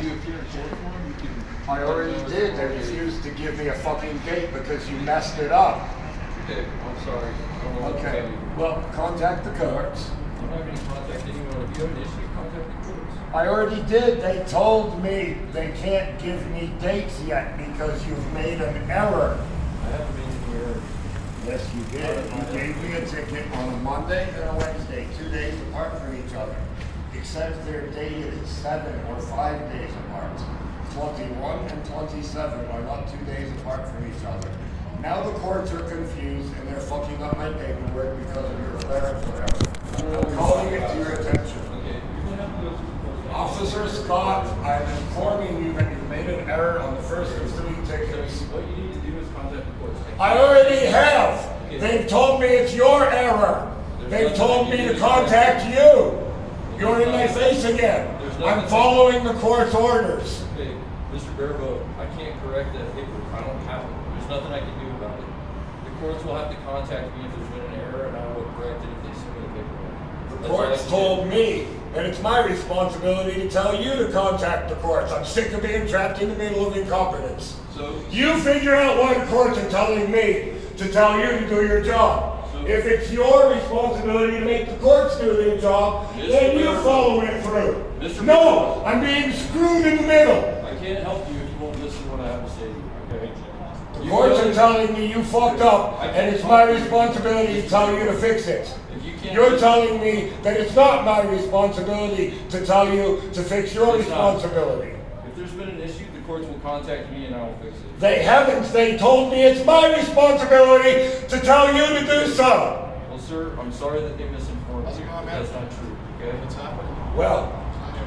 you appear in court for him, you can. I already did. They refused to give me a fucking date because you messed it up. Okay, I'm sorry. I don't know what to Okay. tell you. Well, contact the courts. I don't have any contact anyone. If you have an issue, contact the courts. I already did. They told me they can't give me dates yet because you've made an error. I haven't made any error. Yes, you did. You gave me a ticket on a Monday and a Wednesday, 2 days apart from each other. Except they're dated 7 or 5 days apart. 21 and 27 are not 2 days apart from each other. Now the courts are confused and they're fucking up my paperwork because of your clerical error. I'm calling it to your attention. Okay, you're gonna have to go through the courts. Officer Scott, I'm informing you that you've made an error on the first of 3 tickets. What you need to do is contact the courts. I already have. They've told me it's your error. They've told me to contact you. You're in my face again. I'm following the court's orders. Okay, Mr. Bareboat, I can't correct that paperwork. I don't have it. There's nothing I can do about it. The courts will have to contact me if there's been an error, and I will correct it if they send me the paperwork. The courts told me that it's my responsibility to tell you to contact the courts. I'm sick of being trapped in the middle of incompetence. So You figure out why the courts are telling me to tell you to do your job. If it's your responsibility to make the courts do their job, then you follow it through. No, I'm being screwed in the middle. I can't help you if you won't listen to what I have to say to you, okay? The courts are telling me you fucked up, and it's my responsibility to tell you to fix it. If you can't You're listen- telling me that it's not my responsibility to tell you to fix your It's not. responsibility. If there's been an issue, the courts will contact me and I will fix it. They haven't. They told me it's my responsibility to tell you to do so. Well, sir, I'm sorry that they misinformed you, but that's not true, okay? What's happening? Well,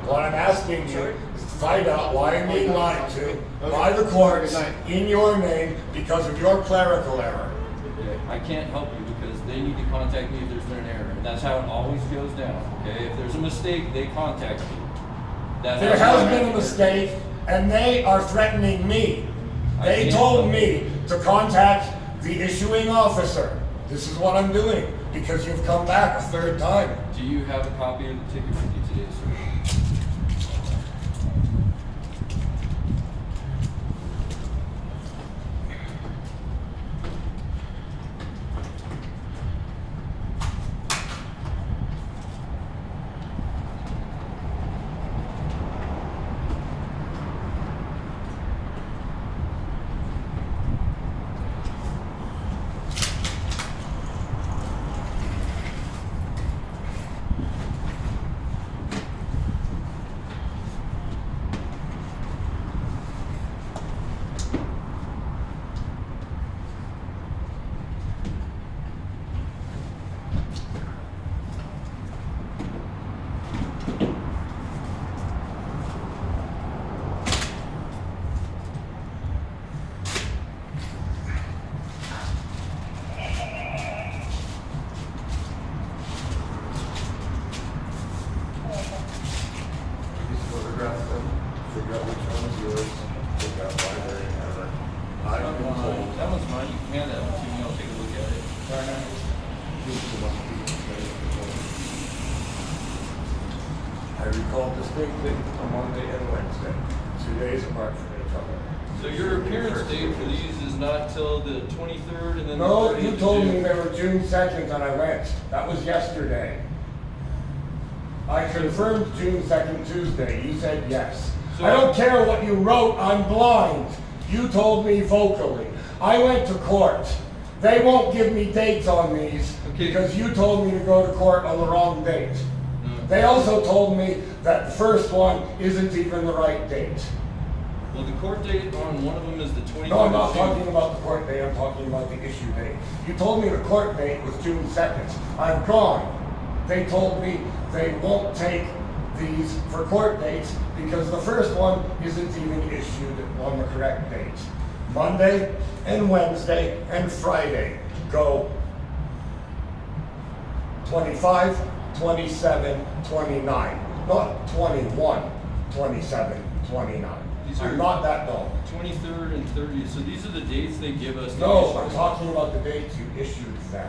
what I'm asking you is to find out why I'm being lied to by the courts in your name because of your clerical error. Okay, I can't help you because they need to contact me if there's been an error. And that's how it always goes down, okay? If there's a mistake, they contact me. There has been a mistake, and they are threatening me. They told me to contact the issuing officer. This is what I'm doing because you've come back a 3rd time. Do you have a copy of the ticket with you today, sir? These photographs them, figure out which one is yours, figure out why they're in error. I've been told. That one's mine. You can hand that one to me. I'll take a look at it. I recall distinctly a Monday and Wednesday, 2 days apart from each other. So your appearance date for these is not till the 23rd and then the No, 30th you of told me June? they were June 2nd and I went. That was yesterday. I confirmed June 2nd Tuesday. You said yes. So- I don't care what you wrote, I'm blind. You told me vocally. I went to court. They won't give me dates on these Okay. because you told me to go to court on the wrong date. No. They also told me that the first one isn't even the right date. Well, the court date on one of them is the 23rd No, I'm not of June. talking about the court date, I'm talking about the issue date. You told me the court date was June 2nd. I've gone. They told me they won't take these for court dates because the first one isn't even issued on the correct date. Monday and Wednesday and Friday go 25, 27, 29. Not 21, 27, 29. These are- I'm not that dumb. 23rd and 30th. So these are the dates they give us. to No, issue. I'm talking about the dates you issued them.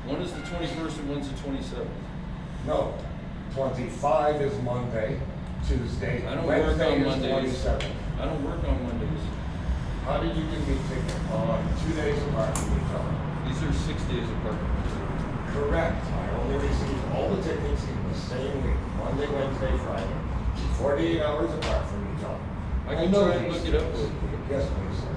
One is the 21st and one's the 27th. No, 25 is Monday, Tuesday. I don't work Wednesday on is Mondays. 27. I don't work on Mondays. How did you give me a ticket on 2 days apart from each other? These are 6 days apart. Correct. I only received all the tickets in the same week, Monday, Wednesday, Friday, 48 hours apart from each other. I can know try and these look it up things. real quick. Yes, please, sir.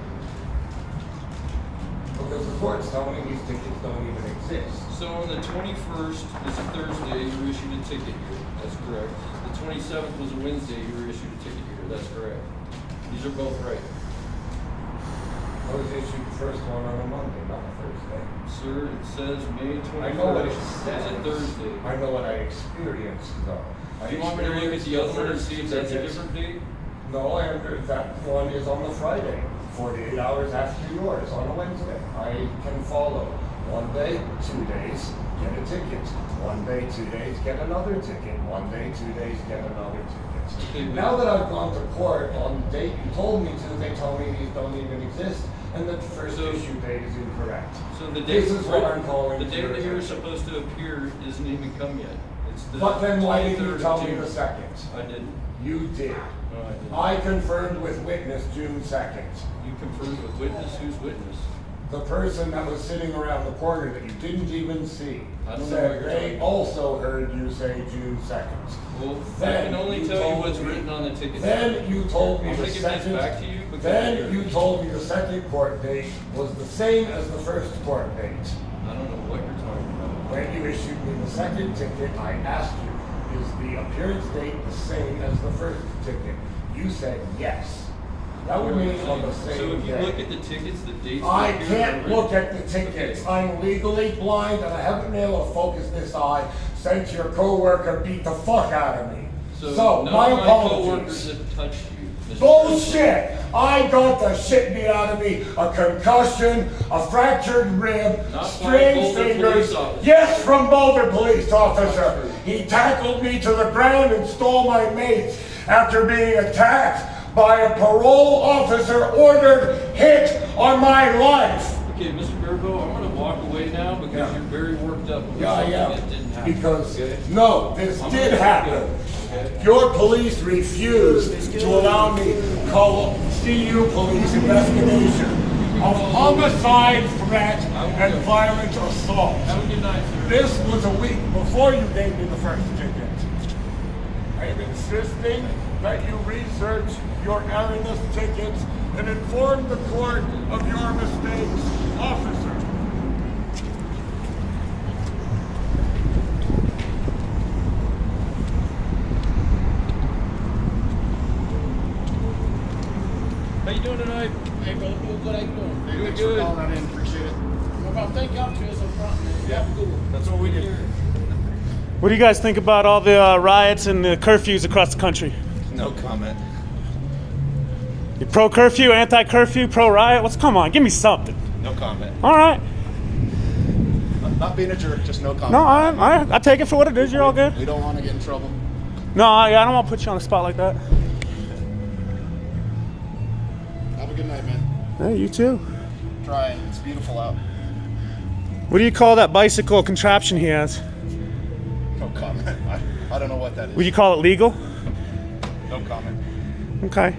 Because the court's telling me these tickets don't even exist. So on the 21st is a Thursday, you were issued a ticket here. That's correct. The 27th was a Wednesday, you were issued a ticket here. That's correct. These are both right. I was issued the first one on a Monday, not a Thursday. Sir, it says May 21st. I know what it It's says. a Thursday. I know what I experienced, though. Do you want me to look at the other one and see if that's a different date? No, I under that one is on the Friday, 48 hours after yours on a Wednesday. I can follow. 1 day, 2 days, get a ticket. 1 day, 2 days, get another ticket. 1 day, 2 days, get another ticket. Okay, but- Now that I've gone to court on the date you told me to, they tell me these don't even exist, and that the first So- issue date is incorrect. So the date, This is what I'm calling. the for date your that you're attention. supposed to appear isn't even come yet. It's the But then why didn't 23rd you of tell me June. the second? I didn't. You did. No, I didn't. I confirmed with witness June 2nd. You confirmed with witness? Who's witness? The person that was sitting around the corner that you didn't even see I don't know what said you're they talking about. also heard you say June 2nd. Well, I Then can only you tell you told what's me- written on the ticket. Then you told me I'm the gonna give this second. back to you because Then you're- you told me the second court date was the same as the first court date. I don't know what you're talking about. When you issued me the second ticket, I asked you, is the appearance date the same as the first ticket? You said yes. That would mean on the same So if you day. look at the tickets, the dates. I that appear can't are look written. at the tickets. I'm legally blind and I haven't been able to focus this eye since your coworker beat the fuck out of me. So, none my of apologies. coworkers have touched you. Mr. Bullshit! I got the shit beat out of me. A concussion, a fractured rib, Not by a strained Boulder fingers. police officer. Yes, from Boulder police officer. Not true. He tackled me to the ground and stole my mates after being attacked by a parole officer ordered hit on my life. Okay, Mr. Gerbo, I'm gonna walk away now because Yeah. you're very worked up. over Yeah, something yeah. that didn't happen. Because, Okay? no, this I'm did gonna happen. Okay? Your police refused to allow me to call CU police investigation of homicide, threat, and violent assault. Have a good night, sir. This was a week before you gave me the first ticket. I am insisting that you research your erroneous tickets and inform the court of your mistakes, officer. How you doing tonight? Hey, brother, good. How you doing? Hey, Thanks good. for calling that in. Appreciate it. No problem. Thank y'all for some front, man. You have a good one. That's what we do. What do you guys think about all the riots and the curfews across the country? No comment. You pro curfew, anti curfew, pro riot? Come on, give me something. No comment. All right. Not being a jerk, just no comment. No, I take it for what it is. You're all good. We don't want to get in trouble. No, I don't want to put you on the spot like that. Have a good night, man. Hey, you too. Trying. It's beautiful out. What do you call that bicycle contraption he has? No comment. I don't know what that is. Would you call it legal? No comment. Okay.